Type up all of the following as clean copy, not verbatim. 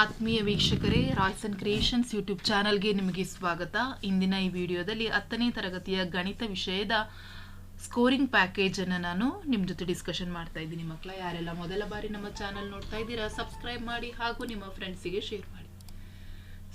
ಆತ್ಮೀಯ ವೀಕ್ಷಕರೇ, Royce and creations YouTube ಚಾನಲ್ಗೆ ನಿಮಗೆ ಸ್ವಾಗತ. ಇಂದಿನ ಈ ವಿಡಿಯೋದಲ್ಲಿ 10ನೇ ತರಗತಿಯ ಗಣಿತ ವಿಷಯದ ಸ್ಕೋರಿಂಗ್ ಪ್ಯಾಕೇಜ್ ಅನ್ನು ನಾನು ನಿಮ್ಮ ಜೊತೆ ಡಿಸ್ಕಷನ್ ಮಾಡ್ತಾ ಇದ್ದೀನಿ. ಮಕ್ಕಳ, ಯಾರೆಲ್ಲ ಮೊದಲ ಬಾರಿ ನಮ್ಮ ಚಾನಲ್ ನೋಡ್ತಾ ಇದ್ದೀರಾ ಸಬ್ಸ್ಕ್ರೈಬ್ ಮಾಡಿ ಹಾಗೂ ನಿಮ್ಮ ಫ್ರೆಂಡ್ಸಿಗೆ ಶೇರ್ ಮಾಡಿ.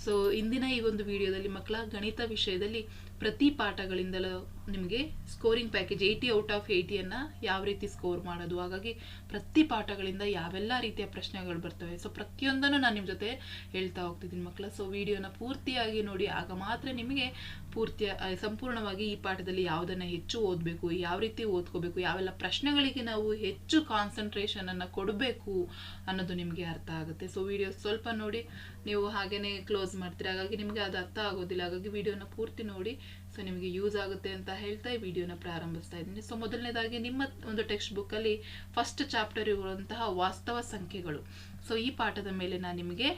ಸೊ ಇಂದಿನ ಈ ಒಂದು ವಿಡಿಯೋದಲ್ಲಿ ಮಕ್ಕಳ ಗಣಿತ ವಿಷಯದಲ್ಲಿ ಪ್ರತಿ ಪಾಠಗಳಿಂದಲೂ ನಿಮಗೆ ಸ್ಕೋರಿಂಗ್ ಪ್ಯಾಕೇಜ್ 80 ಔಟ್ ಆಫ್ 80 ಯಾವ ರೀತಿ ಸ್ಕೋರ್ ಮಾಡೋದು, ಹಾಗಾಗಿ ಪ್ರತಿ ಪಾಠಗಳಿಂದ ಯಾವೆಲ್ಲ ರೀತಿಯ ಪ್ರಶ್ನೆಗಳು ಬರ್ತವೆ, ಸೊ ಪ್ರತಿಯೊಂದನ್ನು ನಾನು ನಿಮ್ಮ ಜೊತೆ ಹೇಳ್ತಾ ಹೋಗ್ತಿದ್ದೀನಿ ಮಕ್ಕಳ. ಸೊ ವಿಡಿಯೋನ ಪೂರ್ತಿಯಾಗಿ ನೋಡಿ, ಆಗ ಮಾತ್ರ ನಿಮಗೆ ಸಂಪೂರ್ಣವಾಗಿ ಈ ಪಾಠದಲ್ಲಿ ಯಾವುದನ್ನು ಹೆಚ್ಚು ಓದಬೇಕು, ಯಾವ ರೀತಿ ಓದ್ಕೋಬೇಕು, ಯಾವೆಲ್ಲ ಪ್ರಶ್ನೆಗಳಿಗೆ ನಾವು ಹೆಚ್ಚು ಕಾನ್ಸಂಟ್ರೇಷನ್ ಅನ್ನು ಕೊಡಬೇಕು ಅನ್ನೋದು ನಿಮಗೆ ಅರ್ಥ ಆಗುತ್ತೆ. ಸೊ ವಿಡಿಯೋ ಸ್ವಲ್ಪ ನೋಡಿ, ನೀವು ಹಾಗೇನೆ ಕ್ಲೋಸ್ ಮಾಡ್ತೀರಿ, ಹಾಗಾಗಿ ನಿಮಗೆ ಅದು ಅರ್ಥ ಆಗೋದಿಲ್ಲ. ಹಾಗಾಗಿ ವಿಡಿಯೋನ ಪೂರ್ತಿ ನೋಡಿ, ಸೊ ನಿಮಗೆ ಯೂಸ್ ಆಗುತ್ತೆ ಅಂತ ಹೇಳ್ತಾ ಈ ವಿಡಿಯೋನ ಪ್ರಾರಂಭಿಸ್ತಾ ಇದ್ದೀನಿ. ಸೊ ಮೊದಲನೇದಾಗಿ ನಿಮ್ಮ ಒಂದು ಟೆಕ್ಸ್ಟ್ ಬುಕ್ ಅಲ್ಲಿ ಫಸ್ಟ್ ಚಾಪ್ಟರ್ ಇರುವಂತಹ ವಾಸ್ತವ ಸಂಖ್ಯೆಗಳು. ಸೊ ಈ ಪಾಠದ ಮೇಲೆ ನಾನು ನಿಮಗೆ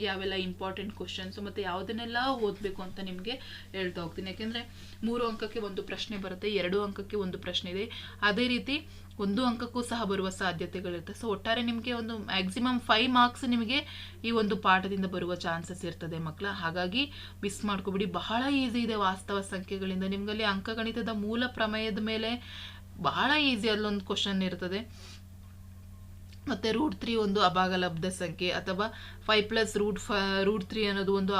ಯಾವೆಲ್ಲ ಇಂಪಾರ್ಟೆಂಟ್ ಕ್ವಶನ್ಸ್ ಮತ್ತೆ ಯಾವುದನ್ನೆಲ್ಲ ಓದಬೇಕು ಅಂತ ನಿಮಗೆ ಹೇಳ್ತಾ ಹೋಗ್ತೀನಿ. ಯಾಕೆಂದ್ರೆ 3 ಅಂಕಕ್ಕೆ ಒಂದು ಪ್ರಶ್ನೆ ಬರುತ್ತೆ, 2 ಅಂಕಕ್ಕೆ ಒಂದು ಪ್ರಶ್ನೆ ಇದೆ, ಅದೇ ರೀತಿ 1 ಅಂಕಕ್ಕೂ ಸಹ ಬರುವ ಸಾಧ್ಯತೆಗಳಿರುತ್ತೆ. ಸೊ ಒಟ್ಟಾರೆ ನಿಮಗೆ ಒಂದು ಮ್ಯಾಕ್ಸಿಮಮ್ 5 ಮಾರ್ಕ್ಸ್ ನಿಮಗೆ ಈ ಒಂದು ಪಾಠದಿಂದ ಬರುವ ಚಾನ್ಸಸ್ ಇರ್ತದೆ ಮಕ್ಕಳ. ಹಾಗಾಗಿ ಮಿಸ್ ಮಾಡ್ಕೊಬಿಡಿ, ಬಹಳ ಈಸಿ ಇದೆ ವಾಸ್ತವ ಸಂಖ್ಯೆಗಳಿಂದ. ನಿಮ್ಗಲ್ಲಿ ಅಂಕಗಣಿತದ ಮೂಲ ಪ್ರಮೇಯದ ಮೇಲೆ ಬಹಳ ಈಸಿ ಅಲ್ಲೊಂದು ಕ್ವಶನ್ ಇರ್ತದೆ. ಮತ್ತೆ √3 ಒಂದು ಅಭಾಗಲಬ್ಧ ಸಂಖ್ಯೆ, ಅಥವಾ 5 + √3 ಅನ್ನೋದು ಒಂದು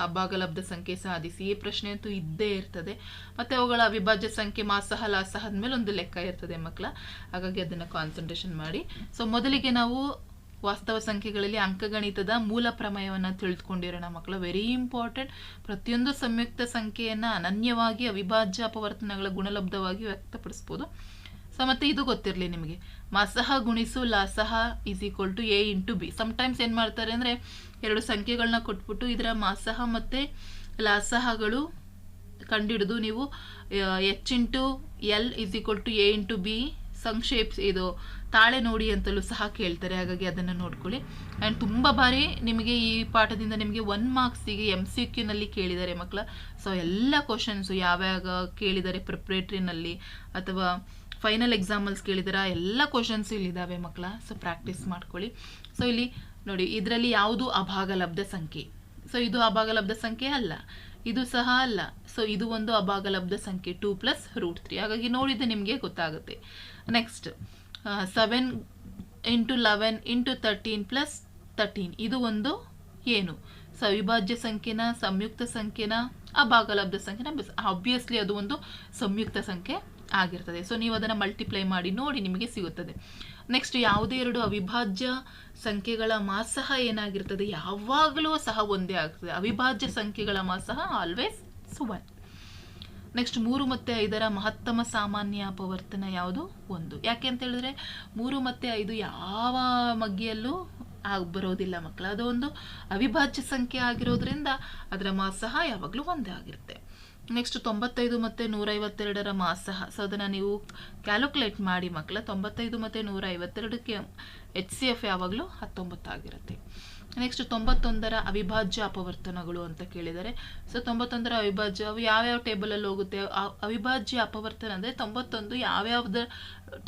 ಅಭಾಗಲಬ್ಧ ಸಂಖ್ಯೆ ಸಾಧಿಸಿ, ಈ ಪ್ರಶ್ನೆ ಅಂತೂ ಇದ್ದೇ ಇರ್ತದೆ. ಮತ್ತೆ ಅವುಗಳ ಅವಿಭಾಜ್ಯ ಸಂಖ್ಯೆ ಮಾಸಹ ಲಾಸಹದ ಮೇಲೆ ಒಂದು ಲೆಕ್ಕ ಇರ್ತದೆ ಮಕ್ಕಳ. ಹಾಗಾಗಿ ಅದನ್ನ ಕಾನ್ಸಂಟ್ರೇಷನ್ ಮಾಡಿ. ಸೊ ಮೊದಲಿಗೆ ನಾವು ವಾಸ್ತವ ಸಂಖ್ಯೆಗಳಲ್ಲಿ ಅಂಕಗಣಿತದ ಮೂಲ ಪ್ರಮೇಯವನ್ನ ತಿಳಿದುಕೊಂಡಿರೋಣ ಮಕ್ಕಳ. Very important. ಪ್ರತಿಯೊಂದು ಸಂಯುಕ್ತ ಸಂಖ್ಯೆಯನ್ನ ಅನನ್ಯವಾಗಿ ಅವಿಭಾಜ್ಯ ಅಪವರ್ತನಗಳ ಗುಣಲಬ್ಧವಾಗಿ ವ್ಯಕ್ತಪಡಿಸಬಹುದು. ಸೊ ಮತ್ತೆ ಇದು ಗೊತ್ತಿರಲಿ ನಿಮಗೆ, ಮಾಸಹ ಗುಣಿಸು ಲಾಸಹ = a × b. ಸಮ್ಟೈಮ್ಸ್ ಏನ್ ಮಾಡ್ತಾರೆ ಅಂದ್ರೆ 2 ಸಂಖ್ಯೆಗಳನ್ನ ಕೊಟ್ಬಿಟ್ಟು ಇದರ ಮಾಸಹ ಮತ್ತೆ ಲಾಸಹಗಳು ಕಂಡಿಡಿದು ನೀವು h × l = a × b ಇದು ತಾಳೆ ನೋಡಿ ಅಂತಲೂ ಸಹ ಕೇಳ್ತಾರೆ. ಹಾಗಾಗಿ ಅದನ್ನ ನೋಡ್ಕೊಳ್ಳಿ. ಅಂಡ್ ತುಂಬಾ ಬಾರಿ ನಿಮಗೆ ಈ ಪಾಠದಿಂದ ನಿಮಗೆ 1 ಮಾರ್ಕ್ಸಿಗೆ MCQ ನಲ್ಲಿ ಕೇಳಿದ್ದಾರೆ ಮಕ್ಕಳ. ಸೊ ಎಲ್ಲ ಕ್ವಶನ್ಸ್ ಯಾವ್ಯಾವ ಕೇಳಿದ್ದಾರೆ ಪ್ರಿಪ್ರೇಟರಿನಲ್ಲಿ ಅಥವಾ ಫೈನಲ್ ಎಕ್ಸಾಮಲ್ಸ್ ಕೇಳಿದಾರ, ಎಲ್ಲ ಕ್ವಶನ್ಸ್ ಇಲ್ಲಿದ್ದಾವೆ ಮಕ್ಕಳ. ಸೊ ಪ್ರಾಕ್ಟೀಸ್ ಮಾಡ್ಕೊಳ್ಳಿ. ಸೊ ಇಲ್ಲಿ ನೋಡಿ, ಇದರಲ್ಲಿ ಯಾವುದು ಅಭಾಗಲಬ್ಧ ಸಂಖ್ಯೆ? ಸೊ ಇದು ಅಭಾಗಲಬ್ಧ ಸಂಖ್ಯೆ ಅಲ್ಲ, ಇದು ಸಹ ಅಲ್ಲ. ಸೊ ಇದು ಒಂದು ಅಭಾಗಲಬ್ಧ ಸಂಖ್ಯೆ 2 + √3. ಹಾಗಾಗಿ ನೋಡಿದ್ರೆ ನಿಮಗೆ ಗೊತ್ತಾಗುತ್ತೆ. ನೆಕ್ಸ್ಟ್ 7 × 11 × 13 + 13, ಇದು ಒಂದು ಏನು? ಸೊ ಅವಿಭಾಜ್ಯ ಸಂಖ್ಯೆನ, ಸಂಯುಕ್ತ ಸಂಖ್ಯೆನ, ಅಭಾಗಲಬ್ಧ ಸಂಖ್ಯೆನ? ಆಬ್ವಿಯಸ್ಲಿ ಅದು ಒಂದು ಸಂಯುಕ್ತ ಸಂಖ್ಯೆ ಆಗಿರ್ತದೆ. ಸೊ ನೀವು ಅದನ್ನ ಮಲ್ಟಿಪ್ಲೈ ಮಾಡಿ ನೋಡಿ, ನಿಮಗೆ ಸಿಗುತ್ತದೆ. ನೆಕ್ಸ್ಟ್, ಯಾವುದೇ 2 ಅವಿಭಾಜ್ಯ ಸಂಖ್ಯೆಗಳ ಮಾಸಹ ಏನಾಗಿರ್ತದೆ? ಯಾವಾಗಲೂ ಸಹ ಒಂದೇ ಆಗ್ತದೆ. ಅವಿಭಾಜ್ಯ ಸಂಖ್ಯೆಗಳ ಮಾಸಹ ಆಲ್ವೇಸ್ 1. ನೆಕ್ಸ್ಟ್, 3 ಮತ್ತು 5ರ ಮಹತ್ತಮ ಸಾಮಾನ್ಯ ಅಪವರ್ತನ ಯಾವುದು? 1. ಯಾಕೆ ಅಂತ ಹೇಳಿದ್ರೆ 3 ಮತ್ತು 5 ಯಾವ ಮಗ್ಗಿಯಲ್ಲೂ ಬರೋದಿಲ್ಲ ಮಕ್ಕಳ. ಅದು ಒಂದು ಅವಿಭಾಜ್ಯ ಸಂಖ್ಯೆ ಆಗಿರೋದ್ರಿಂದ ಅದರ ಮಾಸಹ ಯಾವಾಗಲೂ ಒಂದೇ ಆಗಿರುತ್ತೆ. ನೆಕ್ಸ್ಟ್, 95 ಮತ್ತು 152ರ ಮಾಸಹ. ಸೊ ಅದನ್ನ ನೀವು ಕ್ಯಾಲ್ಕುಲೇಟ್ ಮಾಡಿ ಮಕ್ಕಳ. 95 ಮತ್ತು 152ಕ್ಕೆ HCF ಯಾವಾಗಲೂ 19 ಆಗಿರುತ್ತೆ. ನೆಕ್ಸ್ಟ್, 91ರ ಅವಿಭಾಜ್ಯ ಅಪವರ್ತನಗಳು ಅಂತ ಕೇಳಿದರೆ. ಸೊ 91ರ ಅವಿಭಾಜ್ಯ ಯಾವ್ಯಾವ ಟೇಬಲ್ ಅಲ್ಲಿ ಹೋಗುತ್ತೆ? ಅವಿಭಾಜ್ಯ ಅಪವರ್ತನ ಅಂದ್ರೆ 91 ಯಾವ್ಯಾವ್ದ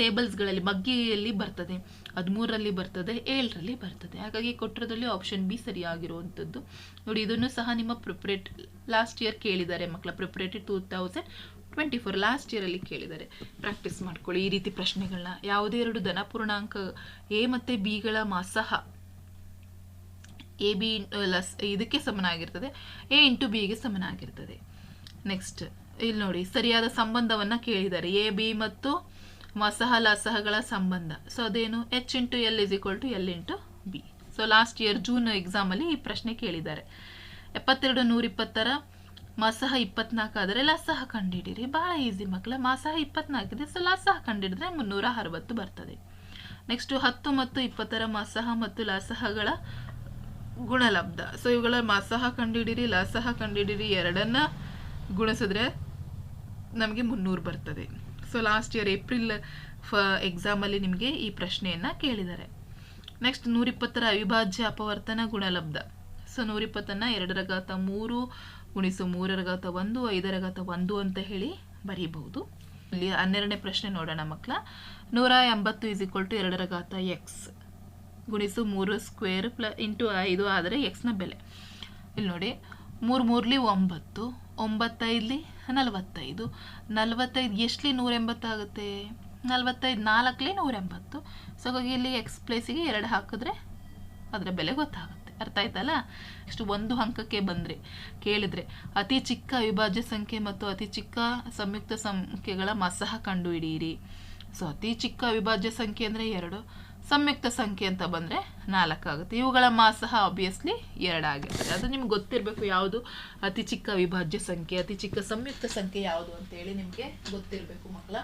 ಟೇಬಲ್ಸ್ಗಳಲ್ಲಿ ಮಗ್ಗಿಯಲ್ಲಿ ಬರ್ತದೆ? 13ರಲ್ಲಿ ಬರ್ತದೆ, 7ರಲ್ಲಿ ಬರ್ತದೆ. ಹಾಗಾಗಿ ಕೊಟ್ಟಿರೋದ್ರಲ್ಲಿ ಆಪ್ಷನ್ ಬಿ ಸರಿಯಾಗಿರುವಂಥದ್ದು. ನೋಡಿ, ಇದನ್ನು ಸಹ ನಿಮ್ಮ ಲಾಸ್ಟ್ ಇಯರ್ ಕೇಳಿದ್ದಾರೆ ಮಕ್ಕಳ. ಪ್ರಿಪರೇಟರಿ 2024 ಲಾಸ್ಟ್ ಇಯರ್ ಅಲ್ಲಿ ಕೇಳಿದ್ದಾರೆ. ಪ್ರಾಕ್ಟೀಸ್ ಮಾಡ್ಕೊಳ್ಳಿ ಈ ರೀತಿ ಪ್ರಶ್ನೆಗಳನ್ನ. ಯಾವುದೇ 2 ಧನಪೂರ್ಣಾಂಕ ಎ ಮತ್ತೆ ಬಿಗಳ ಮಾಸಹ AB ಇದಕ್ಕೆ ಸಮನಾಗಿರ್ತದೆ, A × B ಗೆ ಸಮನಾಗಿರ್ತದೆ. ನೆಕ್ಸ್ಟ್, ಇಲ್ಲಿ ನೋಡಿ, ಸರಿಯಾದ ಸಂಬಂಧವನ್ನ ಕೇಳಿದ್ದಾರೆ. AB ಮತ್ತು ಮಾಸಹ ಲಾಸಹಗಳ ಸಂಬಂಧ. ಸೊ ಅದೇನು? H × L = L × B. So last year June exam ಅಲ್ಲಿ ಈ ಪ್ರಶ್ನೆ ಕೇಳಿದ್ದಾರೆ. 72 120ರ ಮಾಸಹ 24 ಆದರೆ ಲಾಸಹ ಕಂಡುಹಿಡಿಯಿರಿ. ಬಹಳ ಈಸಿ ಮಕ್ಕಳ. ಮಾಸಹ 24 ಇದೆ, ಸೊ ಲಾಸಹ ಕಂಡುಹಿಡಿದ್ರೆ 360 ಬರ್ತದೆ. ನೆಕ್ಸ್ಟ್, 10 ಮತ್ತು 20ರ ಮಾಸಹ ಮತ್ತು ಲಾಸಹಗಳ ಗುಣಲಬ್ಧ. ಸೊ ಇವುಗಳ ಮಾಸಹ ಕಂಡುಹಿಡಿಯಿರಿ, ಲಾಸಹ ಕಂಡುಹಿಡಿಯಿರಿ. ಎರಡನ್ನ ಗುಣಿಸಿದ್ರೆ ನಮಗೆ 300 ಬರ್ತದೆ. So last year April exam ಅಲ್ಲಿ ನಿಮಗೆ ಈ ಪ್ರಶ್ನೆಯನ್ನ ಕೇಳಿದ್ದಾರೆ. ನೆಕ್ಸ್ಟ್, 120ರ ಅವಿಭಾಜ್ಯ ಅಪವರ್ತನ ಗುಣಲಬ್ಧ. ಸೊ 120ನ್ನ 2⁻³ ಗುಣಿಸು 3⁻1 5⁻1 ಅಂತ ಹೇಳಿ ಬರೀಬಹುದು. ಇಲ್ಲಿ 12ನೇ ಪ್ರಶ್ನೆ ನೋಡೋಣ ಮಕ್ಕಳ. 180 = 2⁻x. ಗುಣಿಸು 3 ಸ್ಕ್ವೇರ್ ಇಂಟು 5 ಆದರೆ ಎಕ್ಸ್ನ ಬೆಲೆ. ಇಲ್ಲಿ ನೋಡಿ 3 3ಲಿ 9, 9 5 45 ಎಷ್ಟಲಿ 180 ಆಗುತ್ತೆ, 45 4ಲಿ 180. ಸೊ ಹಾಗಾಗಿ ಇಲ್ಲಿ ಎಕ್ಸ್ ಪ್ಲೇಸಿಗೆ 2 ಹಾಕಿದ್ರೆ ಅದರ ಬೆಲೆ ಗೊತ್ತಾಗುತ್ತೆ. ಅರ್ಥ ಆಯ್ತಲ್ಲ? ಇಷ್ಟು ಒಂದು ಅಂಕಕ್ಕೆ ಬಂದರೆ ಕೇಳಿದರೆ ಅತಿ ಚಿಕ್ಕ ಅವಿಭಾಜ್ಯ ಸಂಖ್ಯೆ ಮತ್ತು ಅತಿ ಚಿಕ್ಕ ಸಂಯುಕ್ತ ಸಂಖ್ಯೆಗಳ ಮಸಹ ಕಂಡುಹಿಡಿಯಿರಿ. ಸೊ ಅತಿ ಚಿಕ್ಕ ಅವಿಭಾಜ್ಯ ಸಂಖ್ಯೆ ಅಂದರೆ 2, ಸಂಯುಕ್ತ ಸಂಖ್ಯೆ ಅಂತ ಬಂದರೆ 4 ಆಗುತ್ತೆ. ಇವುಗಳ ಮಾಸಹ ಆಬ್ವಿಯಸ್ಲಿ 2 ಆಗಿರ್ತದೆ. ಅದು ನಿಮ್ಗೆ ಗೊತ್ತಿರಬೇಕು ಯಾವುದು ಅತಿ ಚಿಕ್ಕ ಅವಿಭಾಜ್ಯ ಸಂಖ್ಯೆ, ಅತಿ ಚಿಕ್ಕ ಸಂಯುಕ್ತ ಸಂಖ್ಯೆ ಯಾವುದು ಅಂತೇಳಿ ನಿಮಗೆ ಗೊತ್ತಿರಬೇಕು ಮಕ್ಕಳ.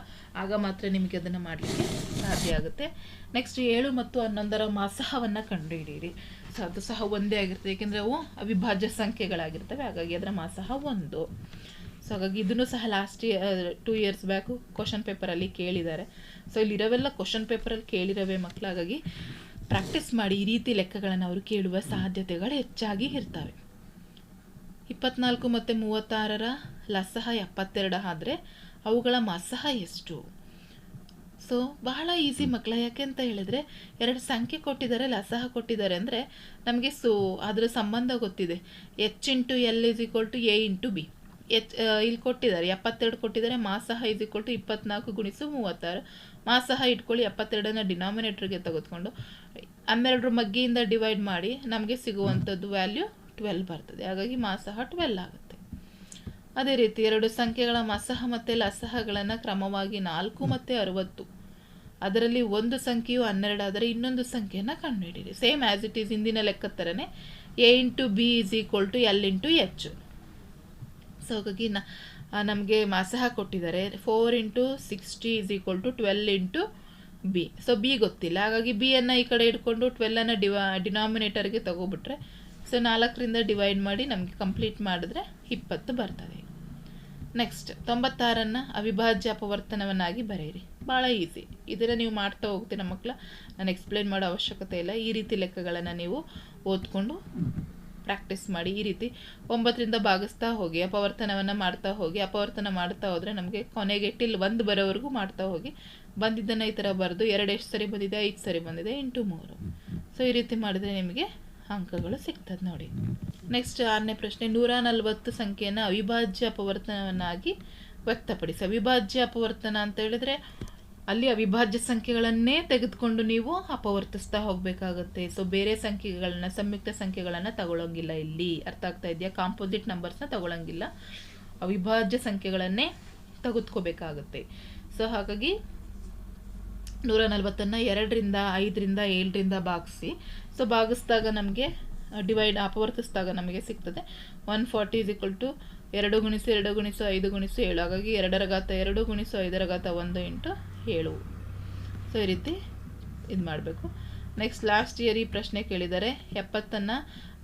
ಆಗ ಮಾತ್ರ ನಿಮಗೆ ಅದನ್ನು ಮಾಡಲಿಕ್ಕೆ ಸಾಧ್ಯ ಆಗುತ್ತೆ. ನೆಕ್ಸ್ಟ್ 7 ಮತ್ತು 11ರ ಮಾಸಹವನ್ನು ಕಂಡುಹಿಡಿಯಿರಿ. ಸೊ ಅದು ಸಹ ಒಂದೇ ಆಗಿರ್ತದೆ, ಏಕೆಂದರೆ ಅವು ಅವಿಭಾಜ್ಯ ಸಂಖ್ಯೆಗಳಾಗಿರ್ತವೆ. ಹಾಗಾಗಿ ಅದರ ಮಾಸಹ 1. ಸೊ ಹಾಗಾಗಿ ಇದನ್ನು ಸಹ ಲಾಸ್ಟ್ 2 ಇಯರ್ಸ್ ಬ್ಯಾಕು ಕ್ವಶನ್ ಪೇಪರಲ್ಲಿ ಕೇಳಿದ್ದಾರೆ. ಸೊ ಇಲ್ಲಿರೋವೆಲ್ಲ ಕ್ವಶನ್ ಪೇಪರಲ್ಲಿ ಕೇಳಿರೋವೆ ಮಕ್ಕಳು. ಹಾಗಾಗಿ ಪ್ರಾಕ್ಟೀಸ್ ಮಾಡಿ. ಈ ರೀತಿ ಲೆಕ್ಕಗಳನ್ನು ಅವರು ಕೇಳುವ ಸಾಧ್ಯತೆಗಳು ಹೆಚ್ಚಾಗಿ ಇರ್ತವೆ. 24 ಮತ್ತು 36ರ ಲಸಹ 72 ಆದರೆ ಅವುಗಳ ಮಸಹ ಎಷ್ಟು? ಸೊ ಬಹಳ ಈಸಿ ಮಕ್ಕಳ. ಯಾಕೆ ಅಂತ ಹೇಳಿದ್ರೆ 2 ಸಂಖ್ಯೆ ಕೊಟ್ಟಿದ್ದಾರೆ, ಲಸಹ ಕೊಟ್ಟಿದ್ದಾರೆ ಅಂದರೆ ನಮಗೆ ಅದರ ಸಂಬಂಧ ಗೊತ್ತಿದೆ. H into L is equal to A into B. ಇಲ್ಲಿ ಕೊಟ್ಟಿದ್ದಾರೆ 72 ಕೊಟ್ಟಿದ್ದಾರೆ. ಮಾಸಹ ಇಸ್ ಈಕ್ವಲ್ ಟು 24 ಗುಣಿಸು 36. ಮಾಸಹ ಇಟ್ಕೊಳ್ಳಿ, 72ನ ಡಿನಾಮಿನೇಟರ್ಗೆ ತೆಗೆದುಕೊಂಡು 12 ಮಗ್ಗಿಯಿಂದ ಡಿವೈಡ್ ಮಾಡಿ ನಮಗೆ ಸಿಗುವಂಥದ್ದು ವ್ಯಾಲ್ಯೂ 12 ಬರ್ತದೆ. ಹಾಗಾಗಿ ಮಾಸಹ 12 ಆಗುತ್ತೆ. ಅದೇ ರೀತಿ 2 ಸಂಖ್ಯೆಗಳ ಮಸಹ ಮತ್ತು ಲಸಹಗಳನ್ನು ಕ್ರಮವಾಗಿ 4 ಮತ್ತು 60. ಅದರಲ್ಲಿ ಒಂದು ಸಂಖ್ಯೆಯು 12 ಆದರೆ ಇನ್ನೊಂದು ಸಂಖ್ಯೆಯನ್ನು ಕಂಡುಹಿಡಿಯಿರಿ. ಸೇಮ್ ಆ್ಯಸ್ ಇಟ್ ಈಸ್ ಹಿಂದಿನ ಲೆಕ್ಕ ಥರನೇ A into B is equal to L into H. So ಹಾಗಾಗಿ ನಮಗೆ ಮಾಸಹ ಕೊಟ್ಟಿದ್ದಾರೆ 4 into 60 is equal to 12 into B. So B ಗೊತ್ತಿಲ್ಲ, ಹಾಗಾಗಿ ಬಿಯನ್ನು ಈ ಕಡೆ ಇಟ್ಕೊಂಡು 12ಅನ್ನು ಡಿನಾಮಿನೇಟರ್ಗೆ ತಗೋಬಿಟ್ರೆ ಸೊ 4ರಿಂದ ಡಿವೈಡ್ ಮಾಡಿ ನಮಗೆ ಕಂಪ್ಲೀಟ್ ಮಾಡಿದ್ರೆ 20 ಬರ್ತದೆ. ನೆಕ್ಸ್ಟ್ 96ನ್ನು ಅವಿಭಾಜ್ಯ ಅಪವರ್ತನವನ್ನಾಗಿ ಬರೆಯಿರಿ. ಭಾಳ ಈಸಿ. ಇದನ್ನು ನೀವು ಮಾಡ್ತಾ ಹೋಗ್ತೀರ ಮಕ್ಕಳ, ನಾನು ಎಕ್ಸ್ಪ್ಲೇನ್ ಮಾಡೋ ಅವಶ್ಯಕತೆ ಇಲ್ಲ. ಈ ರೀತಿ ಲೆಕ್ಕಗಳನ್ನು ನೀವು ಓದ್ಕೊಂಡು ಪ್ರಾಕ್ಟೀಸ್ ಮಾಡಿ. ಈ ರೀತಿ 9ರಿಂದ ಭಾಗಿಸ್ತಾ ಹೋಗಿ ಅಪವರ್ತನವನ್ನು ಮಾಡ್ತಾ ಹೋಗಿ. ಅಪವರ್ತನ ಮಾಡ್ತಾ ಹೋದರೆ ನಮಗೆ ಕೊನೆಗೆ ಟಿಲ್ 1 ಬರೋವರೆಗೂ ಮಾಡ್ತಾ ಹೋಗಿ. ಬಂದಿದ್ದನ್ನು ಈ ಥರ ಬರೆದು 2 ಎಷ್ಟು ಸರಿ ಬಂದಿದೆ, 5 ಸರಿ ಬಂದಿದೆ ಇಂಟು 3. ಸೊ ಈ ರೀತಿ ಮಾಡಿದರೆ ನಿಮಗೆ ಅಂಕಗಳು ಸಿಗ್ತದೆ ನೋಡಿ. ನೆಕ್ಸ್ಟ್ 6ನೇ ಪ್ರಶ್ನೆ, 140 ಸಂಖ್ಯೆಯನ್ನು ಅವಿಭಾಜ್ಯ ಅಪವರ್ತನವನ್ನಾಗಿ ವ್ಯಕ್ತಪಡಿಸಿ. ಅವಿಭಾಜ್ಯ ಅಪವರ್ತನ ಅಂತ ಹೇಳಿದ್ರೆ ಅಲ್ಲಿ ಅವಿಭಾಜ್ಯ ಸಂಖ್ಯೆಗಳನ್ನೇ ತೆಗೆದುಕೊಂಡು ನೀವು ಅಪವರ್ತಿಸ್ತಾ ಹೋಗಬೇಕಾಗುತ್ತೆ. ಸೊ ಬೇರೆ ಸಂಖ್ಯೆಗಳನ್ನ, ಸಂಯುಕ್ತ ಸಂಖ್ಯೆಗಳನ್ನು ತಗೊಳ್ಳೋಂಗಿಲ್ಲ ಇಲ್ಲಿ. ಅರ್ಥ ಆಗ್ತಾ ಇದೆಯಾ? ಕಾಂಪೋಸಿಟ್ ನಂಬರ್ಸ್ನ ತಗೊಳ್ಳೋಂಗಿಲ್ಲ, ಅವಿಭಾಜ್ಯ ಸಂಖ್ಯೆಗಳನ್ನೇ ತೆಗೆದುಕೋಬೇಕಾಗುತ್ತೆ. ಸೊ ಹಾಗಾಗಿ 140ನ್ನು 2ರಿಂದ 5ರಿಂದ 7ರಿಂದ ಭಾಗಿಸಿ. ಸೊ ಭಾಗಿಸಿದಾಗ ನಮಗೆ ಅಪವರ್ತಿಸಿದಾಗ ನಮಗೆ ಸಿಗ್ತದೆ 140 ಇಸ್ ಈಕ್ವಲ್ ಟು 2 ಗುಣಿಸು 2 ಗುಣಿಸು 5 ಗುಣಿಸು 7. ಹಾಗಾಗಿ 2ರ ಘಾತ 2 ಗುಣಿಸು 5ರ ಘಾತ 1 ಇಂಟು 7. ಸೊ ಈ ರೀತಿ ಇದು ಮಾಡಬೇಕು. ನೆಕ್ಸ್ಟ್ ಲಾಸ್ಟ್ ಇಯರ್ ಈ ಪ್ರಶ್ನೆ ಕೇಳಿದ್ದಾರೆ, 70ನ್ನು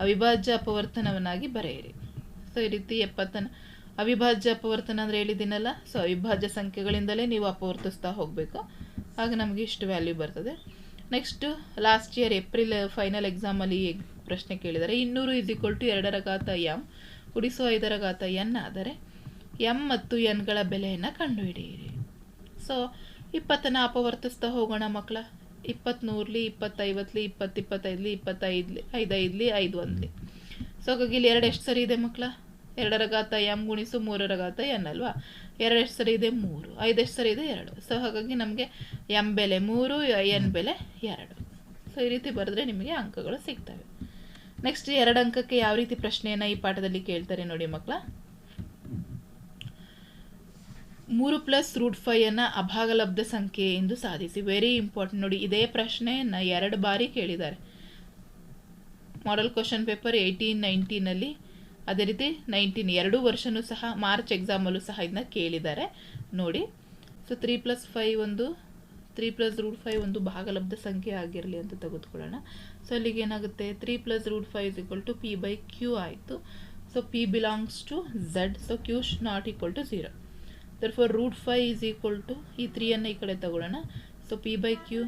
ಅವಿಭಾಜ್ಯ ಅಪವರ್ತನವನ್ನಾಗಿ ಬರೆಯಿರಿ. ಸೊ ಈ ರೀತಿ 70ನ್ನು ಅವಿಭಾಜ್ಯ ಅಪವರ್ತನ ಅಂದರೆ ಹೇಳಿದ್ದೀನಲ್ಲ. ಸೊ ಅವಿಭಾಜ್ಯ ಸಂಖ್ಯೆಗಳಿಂದಲೇ ನೀವು ಅಪವರ್ತಿಸ್ತಾ ಹೋಗಬೇಕು. ಆಗ ನಮಗೆ ಇಷ್ಟು ವ್ಯಾಲ್ಯೂ ಬರ್ತದೆ. Next last year April final ಎಕ್ಸಾಮಲ್ಲಿ ಈ ಪ್ರಶ್ನೆ ಕೇಳಿದ್ದಾರೆ, 200 ಇಸ್ ಈಕ್ವಲ್ ಟು 2ರ ಘಾತ ಎಮ್ ಗುಣಿಸು 5ರ ಘಾತ ಎನ್ ಆದರೆ ಎಮ್ ಮತ್ತು ಎನ್ಗಳ ಬೆಲೆಯನ್ನು ಕಂಡುಹಿಡಿಯಿರಿ. ಸೊ 20ನ್ನು ಅಪವರ್ತಿಸ್ತಾ ಹೋಗೋಣ ಮಕ್ಕಳ. 20 100ಲಿ 20 50ಲಿ 20 25ಲಿ 25ಲಿ 5 5ಲಿ 5 1ಲಿ. ಸೊ ಹಾಗಾಗಿ ಇಲ್ಲಿ 2 ಎಷ್ಟು ಸರಿ ಇದೆ ಮಕ್ಕಳ? 2ರ ಘಾತ ಎಮ್ ಗುಣಿಸು 3ರ ಘಾತ ಎನ್ ಅಲ್ವಾ. 2 ಎಷ್ಟು ಸರಿ ಇದೆ? 3. 5 ಎಷ್ಟು ಸರಿ ಇದೆ? 2. ಸೊ ಹಾಗಾಗಿ ನಮಗೆ ಎಮ್ ಬೆಲೆ 3, ಎನ್ ಬೆಲೆ 2. ಸೊ ಈ ರೀತಿ ಬರೆದ್ರೆ ನಿಮಗೆ ಅಂಕಗಳು ಸಿಗ್ತವೆ. ನೆಕ್ಸ್ಟ್ 2 ಅಂಕಕ್ಕೆ ಯಾವ ರೀತಿ ಪ್ರಶ್ನೆಯನ್ನು ಈ ಪಾಠದಲ್ಲಿ ಕೇಳ್ತಾರೆ ನೋಡಿ ಮಕ್ಕಳ. 3 + √5 ಅಭಾಗಲಬ್ಧ ಸಂಖ್ಯೆ ಎಂದು ಸಾಧಿಸಿ. ವೆರಿ ಇಂಪಾರ್ಟೆಂಟ್ ನೋಡಿ. ಇದೇ ಪ್ರಶ್ನೆಯನ್ನು 2 ಬಾರಿ ಕೇಳಿದ್ದಾರೆ. ಮಾಡೆಲ್ ಕ್ವಶನ್ ಪೇಪರ್ 18-19ನಲ್ಲಿ, ಅದೇ ರೀತಿ 19 2 ವರ್ಷನೂ ಸಹ ಮಾರ್ಚ್ ಎಕ್ಸಾಮಲ್ಲೂ ಸಹ ಇದನ್ನ ಕೇಳಿದ್ದಾರೆ ನೋಡಿ. ಸೊ 3 + 5 ಒಂದು 3 + √5 ಒಂದು ಭಾಗಲಬ್ಧ ಸಂಖ್ಯೆ ಆಗಿರಲಿ ಅಂತ ತೆಗೆದುಕೊಳ್ಳೋಣ. ಸೊ ಅಲ್ಲಿಗೆ ಏನಾಗುತ್ತೆ, 3 + √5 ಇಸ್ ಈಕ್ವಲ್ ಟು P/Q ಆಯಿತು. So P belongs to Z. So Q not equal to 0. Therefore √5 is equal to ಈ 3ಯನ್ನು ಈ ಕಡೆ ತಗೊಳ್ಳೋಣ. ಸೊ P/Q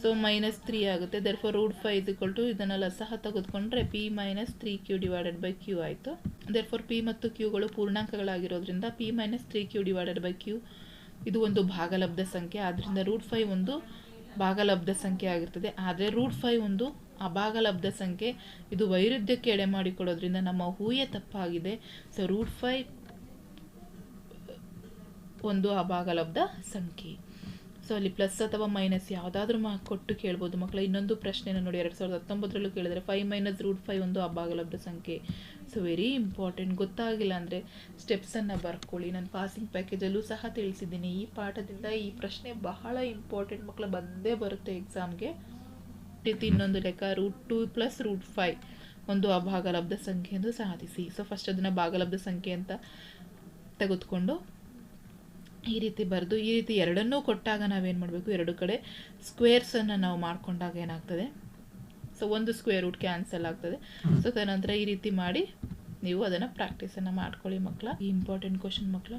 ಸೊ -3 ಆಗುತ್ತೆ. ದರ್ಫೋರ್ √5 ಇಸ್ ಈಕ್ವಲ್ ಟು ಇದನ್ನೆಲ್ಲ ಸಹ ತೆಗೆದುಕೊಂಡ್ರೆ P - 3Q divided by Q ಆಯಿತು. ದರ್ಫೋರ್ P ಮತ್ತು Qಗಳು ಪೂರ್ಣಾಂಕಗಳಾಗಿರೋದ್ರಿಂದ P - 3Q divided by Q ಇದು ಒಂದು ಭಾಗಲಬ್ಧ ಸಂಖ್ಯೆ. ಆದ್ದರಿಂದ √5 ಒಂದು ಭಾಗಲಬ್ಧ ಸಂಖ್ಯೆ ಆಗಿರ್ತದೆ. ಆದರೆ √5 ಒಂದು ಅಭಾಗಲಬ್ಧ ಸಂಖ್ಯೆ. ಇದು ವೈರುಧ್ಯಕ್ಕೆ ಎಡೆ ಮಾಡಿಕೊಡೋದ್ರಿಂದ ನಮ್ಮ ಊಹೆ ತಪ್ಪಾಗಿದೆ. ಸೊ √5 ಒಂದು ಅಭಾಗಲಬ್ಧ ಸಂಖ್ಯೆ. ಸೊ ಅಲ್ಲಿ ಪ್ಲಸ್ ಅಥವಾ ಮೈನಸ್ ಯಾವುದಾದ್ರೂ ಕೊಟ್ಟು ಕೇಳ್ಬೋದು ಮಕ್ಕಳ. ಇನ್ನೊಂದು ಪ್ರಶ್ನೆನ ನೋಡಿ, 2019 ಕೇಳಿದರೆ 5 - √5 ಒಂದು ಅಭಾಗಲಬ್ಧ ಸಂಖ್ಯೆ. So very important. ಗೊತ್ತಾಗಿಲ್ಲ ಅಂದರೆ ಸ್ಟೆಪ್ಸನ್ನು ಬರ್ಕೊಳ್ಳಿ. ನಾನು ಪಾಸಿಂಗ್ ಪ್ಯಾಕೇಜಲ್ಲೂ ಸಹ ತಿಳಿಸಿದ್ದೀನಿ. ಈ ಪಾಠದಿಂದ ಈ ಪ್ರಶ್ನೆ ಬಹಳ ಇಂಪಾರ್ಟೆಂಟ್ ಮಕ್ಕಳ, ಬಂದೇ ಬರುತ್ತೆ ಎಕ್ಸಾಮ್ಗೆ. ಇನ್ನೊಂದು ಲೆಕ್ಕ √2 + √5 ಒಂದು ಅಭಾಗಲಬ್ಧ ಸಂಖ್ಯೆ ಎಂದು ಸಾಧಿಸಿ. ಸೊ ಫಸ್ಟ್ ಅದನ್ನು ಭಾಗಲಬ್ಧ ಸಂಖ್ಯೆ ಅಂತ ತೆಗೆದುಕೊಂಡು ಈ ರೀತಿ ಬರೆದು, ಈ ರೀತಿ ಎರಡನ್ನೂ ಕೊಟ್ಟಾಗ ನಾವೇನು ಮಾಡಬೇಕು, ಎರಡು ಕಡೆ ಸ್ಕ್ವೇರ್ಸನ್ನು ನಾವು ಮಾಡಿಕೊಂಡಾಗ ಏನಾಗ್ತದೆ, ಸೊ ಒಂದು ಸ್ಕ್ವೇರ್ ರೂಟ್ ಕ್ಯಾನ್ಸಲ್ ಆಗ್ತದೆ. ಸೊ ತದನಂತರ ಈ ರೀತಿ ಮಾಡಿ ನೀವು ಅದನ್ನು ಪ್ರಾಕ್ಟೀಸನ್ನು ಮಾಡ್ಕೊಳ್ಳಿ ಮಕ್ಕಳ. ಈ ಇಂಪಾರ್ಟೆಂಟ್ ಕ್ವಶನ್ ಮಕ್ಕಳ.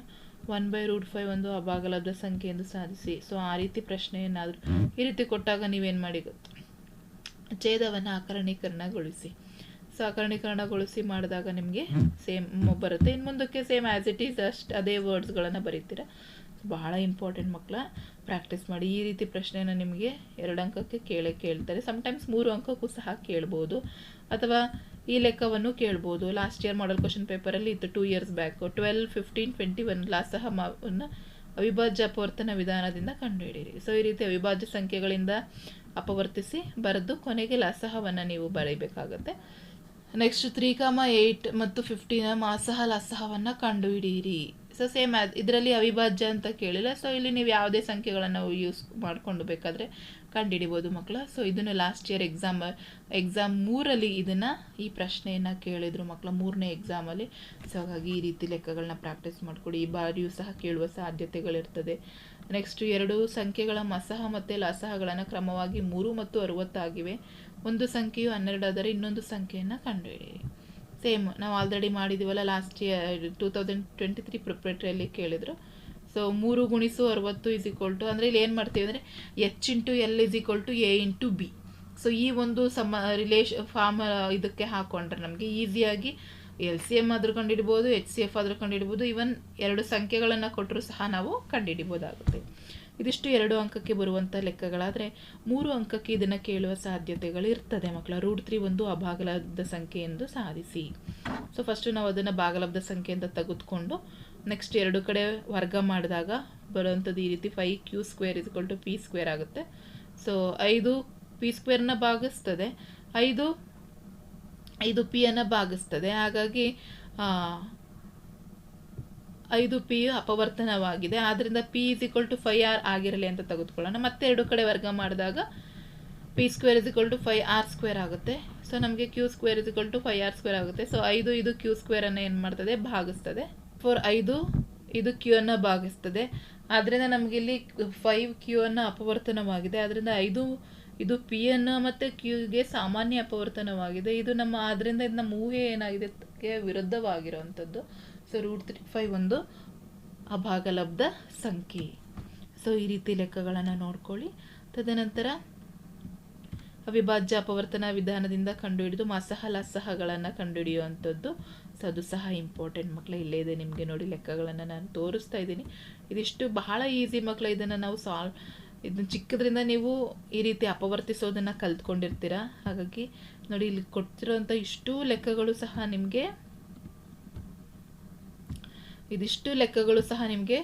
1/√5 ಒಂದು ಅಭಾಗಲಬ್ಧ ಸಂಖ್ಯೆ ಎಂದು ಸಾಧಿಸಿ. ಸೊ ಆ ರೀತಿ ಪ್ರಶ್ನೆ ಏನಾದರೂ ಈ ರೀತಿ ಕೊಟ್ಟಾಗ ನೀವೇನು ಮಾಡಿ ಗೊತ್ತು, ಛೇದವನ್ನು ಆಕರಣೀಕರಣಗೊಳಿಸಿ. ಸೊ ಆಕರಣೀಕರಣಗೊಳಿಸಿ ಮಾಡಿದಾಗ ನಿಮಗೆ ಸೇಮ್ ಬರುತ್ತೆ. ಇನ್ನು ಮುಂದಕ್ಕೆ ಸೇಮ್ ಆ್ಯಸ್ ಇಟ್ ಈಸ್ ಅದೇ ವರ್ಡ್ಸ್ಗಳನ್ನು ಬರೀತೀರ. ಬಹಳ ಇಂಪಾರ್ಟೆಂಟ್ ಮಕ್ಕಳ, ಪ್ರಾಕ್ಟೀಸ್ ಮಾಡಿ. ಈ ರೀತಿ ಪ್ರಶ್ನೆಯನ್ನು ನಿಮಗೆ 2 ಅಂಕಕ್ಕೆ ಕೇಳ್ತಾರೆ. ಸಮಟೈಮ್ಸ್ 3 ಅಂಕಕ್ಕೂ ಸಹ ಕೇಳ್ಬೋದು, ಅಥವಾ ಈ ಲೆಕ್ಕವನ್ನು ಕೇಳ್ಬೋದು. ಲಾಸ್ಟ್ ಇಯರ್ ಮಾಡೆಲ್ ಕ್ವಶನ್ ಪೇಪರಲ್ಲಿ ಇತ್ತು 2 years ಬ್ಯಾಕ್. 12, 15, 21 ಲಸಹವನ್ನು ಅವಿಭಾಜ್ಯ ಅಪವರ್ತನ ವಿಧಾನದಿಂದ ಕಂಡುಹಿಡಿಯಿರಿ. ಸೊ ಈ ರೀತಿ ಅವಿಭಾಜ್ಯ ಸಂಖ್ಯೆಗಳಿಂದ ಅಪವರ್ತಿಸಿ ಬರೆದು ಕೊನೆಗೆ ಲಸಹವನ್ನು ನೀವು ಬರೀಬೇಕಾಗತ್ತೆ. ನೆಕ್ಸ್ಟ್ 3, 8 ಮತ್ತು 15 ಮಾಸಹ ಲಸಹವನ್ನು ಕಂಡುಹಿಡಿಯಿರಿ. ಸೊ ಸೇಮ್ ಇದರಲ್ಲಿ ಅವಿಭಾಜ್ಯ ಅಂತ ಕೇಳಿಲ್ಲ. ಸೊ ಇಲ್ಲಿ ನೀವು ಯಾವುದೇ ಸಂಖ್ಯೆಗಳನ್ನು ಯೂಸ್ ಮಾಡಿಕೊಂಡು ಬೇಕಾದರೆ ಕಂಡುಹಿಡಿಬೋದು ಮಕ್ಕಳ. ಸೊ ಇದನ್ನು ಲಾಸ್ಟ್ ಇಯರ್ ಎಕ್ಸಾಮ್ 3ರಲ್ಲಿ ಈ ಪ್ರಶ್ನೆಯನ್ನು ಕೇಳಿದರು ಮಕ್ಕಳ, 3ನೇ ಎಕ್ಸಾಮಲ್ಲಿ. ಸೊ ಹಾಗಾಗಿ ಈ ರೀತಿ ಲೆಕ್ಕಗಳನ್ನ ಪ್ರಾಕ್ಟೀಸ್ ಮಾಡಿಕೊಡಿ. ಈ ಬಾರಿಯೂ ಸಹ ಕೇಳುವ ಸಾಧ್ಯತೆಗಳಿರ್ತದೆ. ನೆಕ್ಸ್ಟ್ 2 ಸಂಖ್ಯೆಗಳ ಮಸಹ ಮತ್ತು ಲಸಹಗಳನ್ನು ಕ್ರಮವಾಗಿ 3 ಮತ್ತು 60 ಆಗಿವೆ. ಒಂದು ಸಂಖ್ಯೆಯು 12 ಆದರೆ ಇನ್ನೊಂದು ಸಂಖ್ಯೆಯನ್ನು ಕಂಡುಹಿಡಿಯಿರಿ. ಸೇಮ್ ನಾವು ಆಲ್ರೆಡಿ ಮಾಡಿದ್ದೀವಲ್ಲ, ಲಾಸ್ಟ್ ಇಯರ್ 2023 ಪ್ರಿಪ್ರೇಟರಿಯಲ್ಲಿ ಕೇಳಿದರು. ಸೊ 3 × 60 ಅಂದರೆ ಇಲ್ಲಿ ಏನು ಮಾಡ್ತೀವಿ ಅಂದರೆ H × L = A × B. So ಈ ಒಂದು ಫಾರ್ಮ್ ಇದಕ್ಕೆ ಹಾಕ್ಕೊಂಡ್ರೆ ನಮಗೆ ಈಸಿಯಾಗಿ LCM ಆದರೂ ಕಂಡುಹಿಡ್ಬೋದು, HCF ಆದರೂ ಕಂಡುಹಿಡ್ಬೋದು. ಇವನ್ 2 ಸಂಖ್ಯೆಗಳನ್ನು ಕೊಟ್ಟರು ಸಹ ನಾವು ಕಂಡುಹಿಡಿಬೋದಾಗುತ್ತೆ. ಇದಿಷ್ಟು 2 ಅಂಕಕ್ಕೆ ಬರುವಂಥ ಲೆಕ್ಕಗಳಾದರೆ 3 ಅಂಕಕ್ಕೆ ಇದನ್ನು ಕೇಳುವ ಸಾಧ್ಯತೆಗಳು ಇರ್ತದೆ ಮಕ್ಕಳ. √3 ಒಂದು ಅಭಾಗಲಬ್ಧ ಸಂಖ್ಯೆ ಎಂದು ಸಾಧಿಸಿ. ಸೊ ಫಸ್ಟು ನಾವು ಅದನ್ನು ಭಾಗಲಬ್ಧ ಸಂಖ್ಯೆ ಅಂತ ತೆಗೆದುಕೊಂಡು ನೆಕ್ಸ್ಟ್ 2 ಕಡೆ ವರ್ಗ ಮಾಡಿದಾಗ ಬರುವಂಥದ್ದು ಈ ರೀತಿ 5q² = p² ಆಗುತ್ತೆ. So 5 p² ಭಾಗಿಸ್ತದೆ, 5 p ಭಾಗಿಸ್ತದೆ. ಹಾಗಾಗಿ 5p ಅಪವರ್ತನವಾಗಿದೆ. ಆದ್ದರಿಂದ p = 5r ಆಗಿರಲಿ ಅಂತ ತೆಗೆದುಕೊಳ್ಳೋಣ. ಮತ್ತೆ 2 ಕಡೆ ವರ್ಗ ಮಾಡಿದಾಗ p² = 5r² ಆಗುತ್ತೆ. ಸೊ ನಮಗೆ q² = 5r² ಆಗುತ್ತೆ. ಸೊ 5 ಇದು q² ಏನು ಮಾಡ್ತದೆ, ಭಾಗಿಸ್ತದೆ. 5 ಇದು q ಭಾಗಿಸ್ತದೆ. ಆದ್ದರಿಂದ ನಮಗೆ ಇಲ್ಲಿ 5q ಅಪವರ್ತನವಾಗಿದೆ. ಆದ್ದರಿಂದ 5 ಇದು p ಮತ್ತು qಗೆ ಸಾಮಾನ್ಯ ಅಪವರ್ತನವಾಗಿದೆ. ಇದು ಆದ್ದರಿಂದ ಇದು ನಮ್ಮ ಊಹೆ ಏನಾಗಿದೆ, ವಿರುದ್ಧವಾಗಿರುವಂಥದ್ದು. ಸೊ √5 ಒಂದು ಅಭಾಗಲಬ್ಧ ಸಂಖ್ಯೆ. ಸೊ ಈ ರೀತಿ ಲೆಕ್ಕಗಳನ್ನು ನೋಡ್ಕೊಳ್ಳಿ. ತದನಂತರ ಅವಿಭಾಜ್ಯ ಅಪವರ್ತನ ವಿಧಾನದಿಂದ ಕಂಡುಹಿಡಿದು ಮಸಹ ಲಸಹಗಳನ್ನು ಕಂಡುಹಿಡಿಯುವಂಥದ್ದು. ಸೊ ಅದು ಸಹ ಇಂಪಾರ್ಟೆಂಟ್ ಮಕ್ಕಳ. ಇಲ್ಲೇ ಇದೆ ನಿಮಗೆ ನೋಡಿ, ಲೆಕ್ಕಗಳನ್ನು ನಾನು ತೋರಿಸ್ತಾ ಇದ್ದೀನಿ. ಇದಿಷ್ಟು ಬಹಳ ಈಸಿ ಮಕ್ಕಳ. ಇದನ್ನು ನಾವು ಇದನ್ನು ಚಿಕ್ಕದ್ರಿಂದ ನೀವು ಈ ರೀತಿ ಅಪವರ್ತಿಸೋದನ್ನು ಕಲ್ತ್ಕೊಂಡಿರ್ತೀರ. ಹಾಗಾಗಿ ನೋಡಿ, ಇಲ್ಲಿ ಕೊಡ್ತಿರೋಂಥ ಇದಿಷ್ಟು ಲೆಕ್ಕಗಳು ಸಹ ನಿಮಗೆ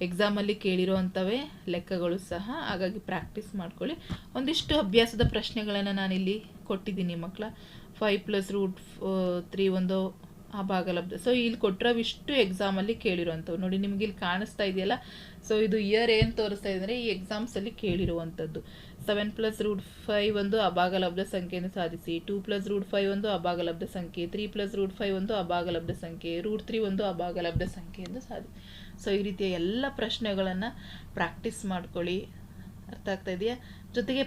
ಎಕ್ಸಾಮಲ್ಲಿ ಕೇಳಿರೋವಂಥವೇ ಲೆಕ್ಕಗಳು ಸಹ. ಹಾಗಾಗಿ ಪ್ರಾಕ್ಟೀಸ್ ಮಾಡ್ಕೊಳ್ಳಿ. ಒಂದಿಷ್ಟು ಅಭ್ಯಾಸದ ಪ್ರಶ್ನೆಗಳನ್ನು ನಾನಿಲ್ಲಿ ಕೊಟ್ಟಿದ್ದೀನಿ ಮಕ್ಕಳ. 5 + √3 ಒಂದು ಅಭಾಗಲಬ್ಧ. ಸೊ ಇಲ್ಲಿ ಕೊಟ್ಟಿರೋವಿಷ್ಟು ಎಕ್ಸಾಮಲ್ಲಿ ಕೇಳಿರುವಂಥವು ನೋಡಿ, ನಿಮಗೆ ಇಲ್ಲಿ ಕಾಣಿಸ್ತಾ ಇದೆಯಲ್ಲ. ಸೊ ಇದು ಇಯರ್ ಏನು ತೋರಿಸ್ತಾ ಇದ್ದಾರೆ, ಈ ಎಕ್ಸಾಮ್ಸಲ್ಲಿ ಕೇಳಿರುವಂಥದ್ದು. 7 + √5 ಒಂದು ಅಭಾಗಲಬ್ಧ ಸಂಖ್ಯೆಯನ್ನು ಸಾಧಿಸಿ. 2 + √5 ಒಂದು ಅಭಾಗಲಬ್ಧ ಸಂಖ್ಯೆ. 3 + √5 ಒಂದು ಅಭಾಗಲಬ್ಧ ಸಂಖ್ಯೆ. √3 ಒಂದು ಅಭಾಗಲಬ್ಧ ಸಂಖ್ಯೆ ಎಂದು ಸಾಧಿಸಿ. ಸೊ ಈ ರೀತಿಯ ಎಲ್ಲ ಪ್ರಶ್ನೆಗಳನ್ನು ಪ್ರಾಕ್ಟೀಸ್ ಮಾಡ್ಕೊಳ್ಳಿ. ಅರ್ಥ ಆಗ್ತಾ ಇದೆಯಾ? ಜೊತೆಗೆ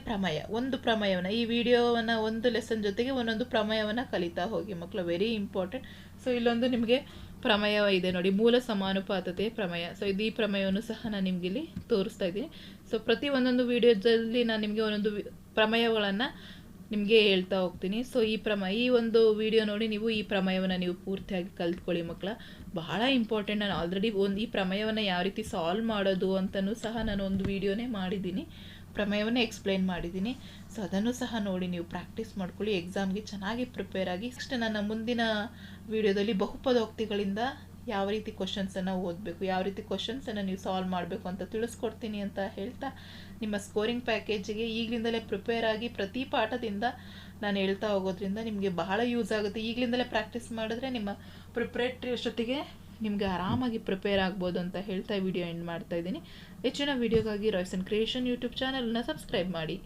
ಒಂದು ಪ್ರಮೇಯವನ್ನು, ಈ ವಿಡಿಯೋವನ್ನು ಒಂದು ಲೆಸನ್ ಜೊತೆಗೆ ಒಂದೊಂದು ಪ್ರಮೇಯವನ್ನು ಕಲಿತಾ ಹೋಗಿ ಮಕ್ಕಳು. Very important. ಸೊ ಇಲ್ಲೊಂದು ನಿಮಗೆ ಪ್ರಮೇಯ ಇದೆ ನೋಡಿ, ಮೂಲ ಸಮಾನುಪಾತತೆ ಪ್ರಮೇಯ. ಸೊ ಈ ಪ್ರಮೇಯವನ್ನು ಸಹ ನಾನು ನಿಮಗೆ ಇಲ್ಲಿ ತೋರಿಸ್ತಾ ಇದ್ದೀನಿ. ಸೊ ಪ್ರತಿ ಒಂದೊಂದು ವಿಡಿಯೋದಲ್ಲಿ ನಾನು ನಿಮಗೆ ಒಂದೊಂದು ಪ್ರಮೇಯಗಳನ್ನು ನಿಮಗೆ ಹೇಳ್ತಾ ಹೋಗ್ತೀನಿ. ಸೊ ಈ ಒಂದು ವಿಡಿಯೋ ನೋಡಿ ನೀವು ಈ ಪ್ರಮೇಯವನ್ನು ನೀವು ಪೂರ್ತಿಯಾಗಿ ಕಲ್ತ್ಕೊಳ್ಳಿ ಮಕ್ಕಳ. ಬಹಳ ಇಂಪಾರ್ಟೆಂಟ್. ನಾನು ಆಲ್ರೆಡಿ ಈ ಪ್ರಮೇಯವನ್ನು ಯಾವ ರೀತಿ ಸಾಲ್ವ್ ಮಾಡೋದು ಅಂತಲೂ ಸಹ ನಾನು ಒಂದು ವಿಡಿಯೋನೇ ಮಾಡಿದ್ದೀನಿ. ಪ್ರಮೇಯವನ್ನೇ ಎಕ್ಸ್ಪ್ಲೈನ್ ಮಾಡಿದ್ದೀನಿ. ಸೊ ಅದನ್ನು ಸಹ ನೋಡಿ ನೀವು ಪ್ರಾಕ್ಟೀಸ್ ಮಾಡ್ಕೊಳ್ಳಿ, ಎಕ್ಸಾಮ್ಗೆ ಚೆನ್ನಾಗಿ ಪ್ರಿಪೇರ್ ಆಗಿ. ನೆಕ್ಸ್ಟ್ ನನ್ನ ಮುಂದಿನ ವಿಡಿಯೋದಲ್ಲಿ ಬಹುಪದೋಕ್ತಿಗಳಿಂದ ಯಾವ ರೀತಿ ಕ್ವಶನ್ಸನ್ನು ಓದಬೇಕು, ಯಾವ ರೀತಿ ಕ್ವಶನ್ಸನ್ನು ನೀವು ಸಾಲ್ವ್ ಮಾಡಬೇಕು ಅಂತ ತಿಳಿಸ್ಕೊಡ್ತೀನಿ ಅಂತ ಹೇಳ್ತಾ, ನಿಮ್ಮ ಸ್ಕೋರಿಂಗ್ ಪ್ಯಾಕೇಜಿಗೆ ಈಗಲಿಂದಲೇ ಪ್ರಿಪೇರ್ ಆಗಿ ಪ್ರತಿ ಪಾಠದಿಂದ ನಾನು ಹೇಳ್ತಾ ಹೋಗೋದ್ರಿಂದ ನಿಮಗೆ ಬಹಳ ಯೂಸ್ ಆಗುತ್ತೆ. ಈಗಲಿಂದಲೇ ಪ್ರಾಕ್ಟೀಸ್ ಮಾಡಿದ್ರೆ ನಿಮ್ಮ ಪ್ರಿಪ್ರೇಟ್ರಿ ಅಷ್ಟೊತ್ತಿಗೆ ನಿಮಗೆ ಆರಾಮಾಗಿ ಪ್ರಿಪೇರ್ ಆಗ್ಬೋದು ಅಂತ ಹೇಳ್ತಾ ವಿಡಿಯೋ ಎಂಡ್ ಮಾಡ್ತಾ ಇದ್ದೀನಿ. ಹೆಚ್ಚಿನ ವಿಡಿಯೋಗಾಗಿ ರಾಯ್ಸನ್ ಕ್ರಿಯೇಷನ್ ಯೂಟ್ಯೂಬ್ ಚಾನಲ್ನ ಸಬ್ಸ್ಕ್ರೈಬ್ ಮಾಡಿ.